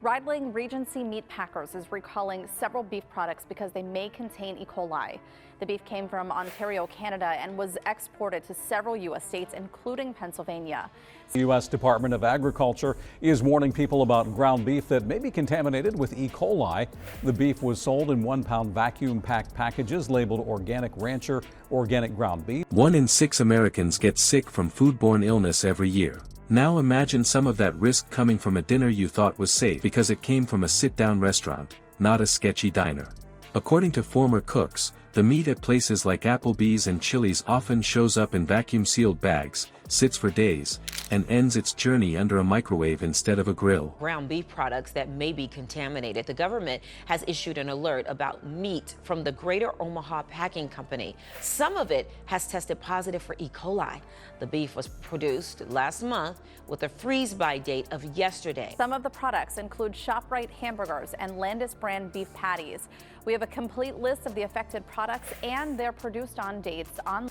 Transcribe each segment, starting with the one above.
Riedling Regency Meat Packers is recalling several beef products because they may contain E. coli. The beef came from Ontario, Canada, and was exported to several U.S. states, including Pennsylvania. The U.S. Department of Agriculture is warning people about ground beef that may be contaminated with E. coli. The beef was sold in 1-pound vacuum-packed packages labeled Organic Rancher Organic Ground Beef. 1 in 6 Americans get sick from foodborne illness every year. Now imagine some of that risk coming from a dinner you thought was safe because it came from a sit-down restaurant, not a sketchy diner. According to former cooks, the meat at places like Applebee's and Chili's often shows up in vacuum-sealed bags, sits for days, and ends its journey under a microwave instead of a grill. Ground beef products that may be contaminated. The government has issued an alert about meat from the Greater Omaha Packing Company. Some of it has tested positive for E. coli. The beef was produced last month with a freeze-by date of yesterday. Some of the products include ShopRite hamburgers and Landis brand beef patties. We have a complete list of the affected products and their produced on dates on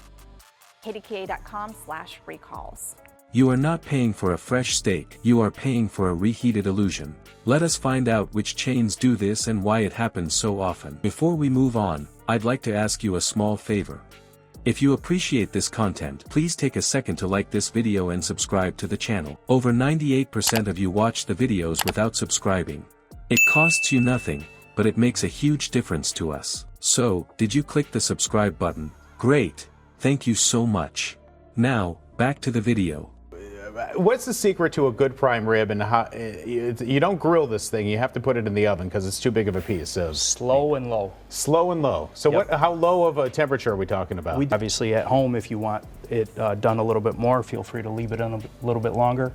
kdka.com/recalls. You are not paying for a fresh steak, you are paying for a reheated illusion. Let us find out which chains do this and why it happens so often. Before we move on, I'd like to ask you a small favor. If you appreciate this content, please take a second to like this video and subscribe to the channel. Over 98% of you watch the videos without subscribing. It costs you nothing, but it makes a huge difference to us. So, did you click the subscribe button? Great! Thank you so much. Now, back to the video. What's the secret to a good prime rib, and how you don't grill this thing? You have to put it in the oven because it's too big of a piece. So slow and low. Slow and low. So Yep. how low of a temperature are we talking about? Obviously at home, if you want it done a little bit more, feel free to leave it in a little bit longer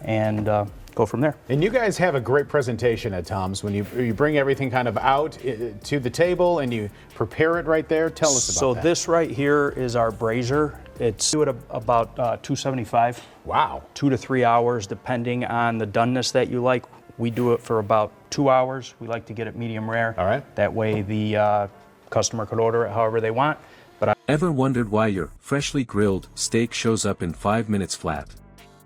and go from there. And you guys have a great presentation at Tom's when you bring everything kind of out to the table and you prepare it right there. Tell us about that. So this right here is our brazier. It's do it about 275. Wow. 2 to 3 hours, depending on the doneness that you like. We do it for about 2 hours. We like to get it medium rare. All right. That way the customer could order it however they want. But Ever wondered why your freshly grilled steak shows up in 5 minutes flat?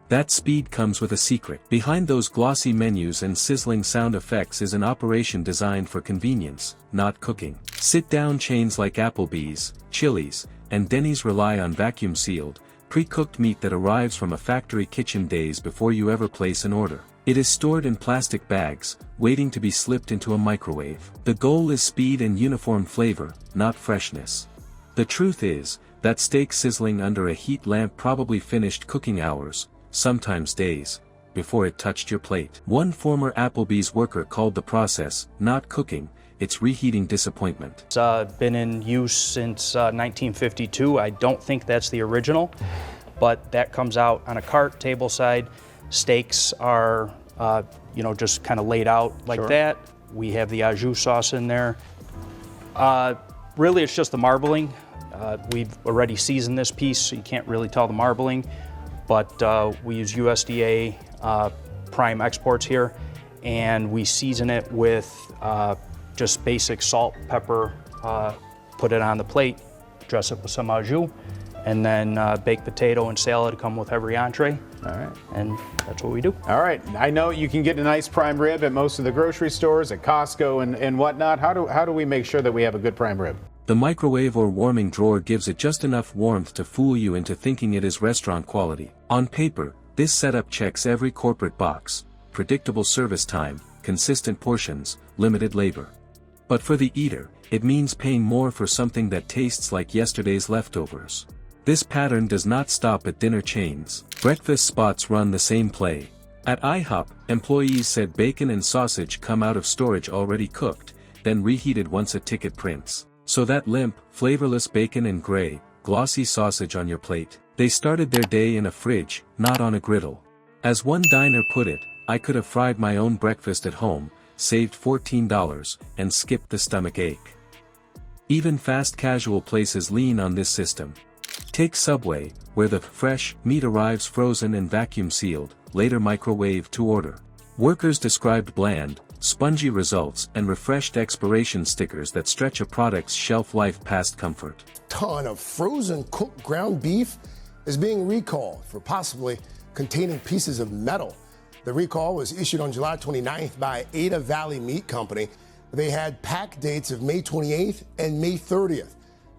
That speed comes with a secret. Behind those glossy menus and sizzling sound effects is an operation designed for convenience, not cooking. Sit-down chains like Applebee's, Chili's, and Denny's rely on vacuum-sealed, pre-cooked meat that arrives from a factory kitchen days before you ever place an order. It is stored in plastic bags, waiting to be slipped into a microwave. The goal is speed and uniform flavor, not freshness. The truth is, that steak sizzling under a heat lamp probably finished cooking hours, sometimes days, before it touched your plate. One former Applebee's worker called the process, not cooking, it's reheating disappointment. it's been in use since 1952. I don't think that's the original, but that comes out on a cart, table side. Steaks are, just kind of laid out like Sure. that. We have the au jus sauce in there. Really, it's just the marbling. We've already seasoned this piece, so you can't really tell the marbling. But we use USDA prime exports here, and we season it with just basic salt, pepper, put it on the plate, dress it with some au jus, and then baked potato and salad come with every entree. All right. And that's what we do. All right. I know you can get a nice prime rib at most of the grocery stores, at Costco and whatnot. How do we make sure that we have a good prime rib? The microwave or warming drawer gives it just enough warmth to fool you into thinking it is restaurant quality. On paper, this setup checks every corporate box: predictable service time, consistent portions, limited labor. But for the eater, it means paying more for something that tastes like yesterday's leftovers. This pattern does not stop at dinner chains. Breakfast spots run the same play. At IHOP, employees said bacon and sausage come out of storage already cooked, then reheated once a ticket prints. So that limp, flavorless bacon and gray, glossy sausage on your plate. They started their day in a fridge, not on a griddle. As one diner put it, I could have fried my own breakfast at home, saved $14, and skipped the stomach ache. Even fast casual places lean on this system. Take Subway, where the fresh meat arrives frozen and vacuum sealed, later microwaved to order. Workers described bland, spongy results and refreshed expiration stickers that stretch a product's shelf life past comfort. Ton of frozen cooked ground beef is being recalled for possibly containing pieces of metal. The recall was issued on July 29th by Ada Valley Meat Company. They had pack dates of May 28th and May 30th.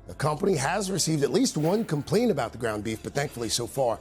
The company has received at least one complaint about the ground beef, but thankfully so far,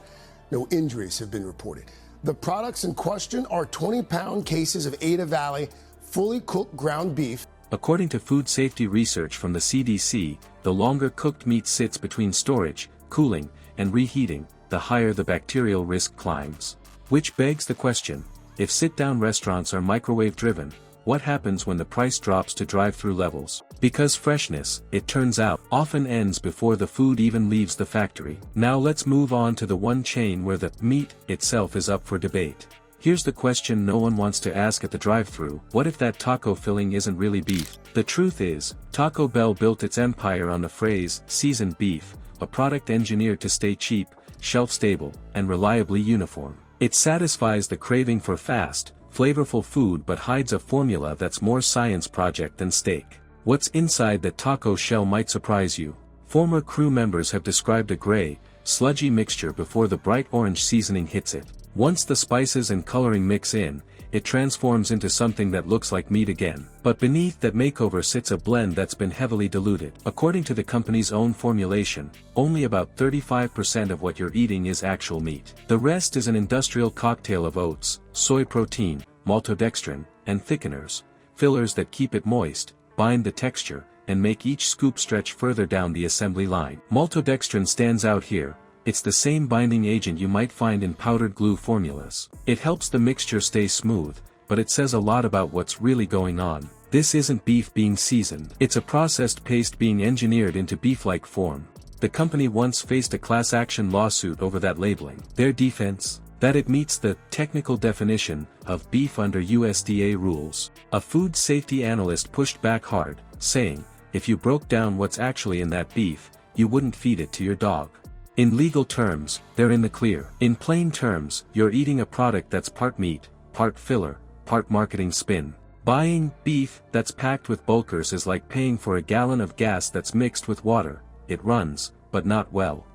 no injuries have been reported. The products in question are 20-pound cases of Ada Valley fully cooked ground beef. According to food safety research from the CDC, the longer cooked meat sits between storage, cooling, and reheating, the higher the bacterial risk climbs. Which begs the question, if sit-down restaurants are microwave-driven, what happens when the price drops to drive-through levels? Because freshness, it turns out, often ends before the food even leaves the factory. Now let's move on to the one chain where the meat itself is up for debate. Here's the question no one wants to ask at the drive-thru: what if that taco filling isn't really beef? The truth is, Taco Bell built its empire on the phrase, seasoned beef, a product engineered to stay cheap, shelf-stable, and reliably uniform. It satisfies the craving for fast, flavorful food but hides a formula that's more science project than steak. What's inside that taco shell might surprise you. Former crew members have described a gray, sludgy mixture before the bright orange seasoning hits it. Once the spices and coloring mix in, it transforms into something that looks like meat again. But beneath that makeover sits a blend that's been heavily diluted. According to the company's own formulation, only about 35% of what you're eating is actual meat. The rest is an industrial cocktail of oats, soy protein, maltodextrin, and thickeners, fillers that keep it moist, bind the texture, and make each scoop stretch further down the assembly line. Maltodextrin stands out here. It's the same binding agent you might find in powdered glue formulas. It helps the mixture stay smooth, but it says a lot about what's really going on. This isn't beef being seasoned. It's a processed paste being engineered into beef-like form. The company once faced a class action lawsuit over that labeling. Their defense? That it meets the technical definition of beef under USDA rules. A food safety analyst pushed back hard, saying, if you broke down what's actually in that beef, you wouldn't feed it to your dog. In legal terms, they're in the clear. In plain terms, you're eating a product that's part meat, part filler, part marketing spin. Buying beef that's packed with bulkers is like paying for a gallon of gas that's mixed with water. It runs, but not well.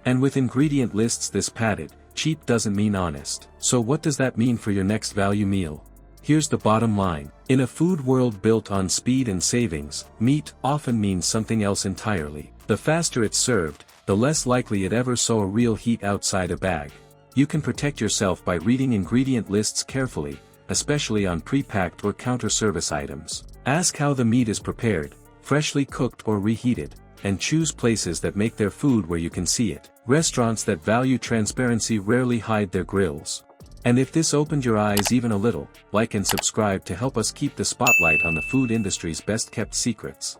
And with ingredient lists this padded, cheap doesn't mean honest. So what does that mean for your next value meal? Here's the bottom line. In a food world built on speed and savings, meat often means something else entirely. The faster it's served, the less likely it ever saw a real heat outside a bag. You can protect yourself by reading ingredient lists carefully, especially on pre-packed or counter-service items. Ask how the meat is prepared, freshly cooked or reheated, and choose places that make their food where you can see it. Restaurants that value transparency rarely hide their grills. And if this opened your eyes even a little, like and subscribe to help us keep the spotlight on the food industry's best-kept secrets.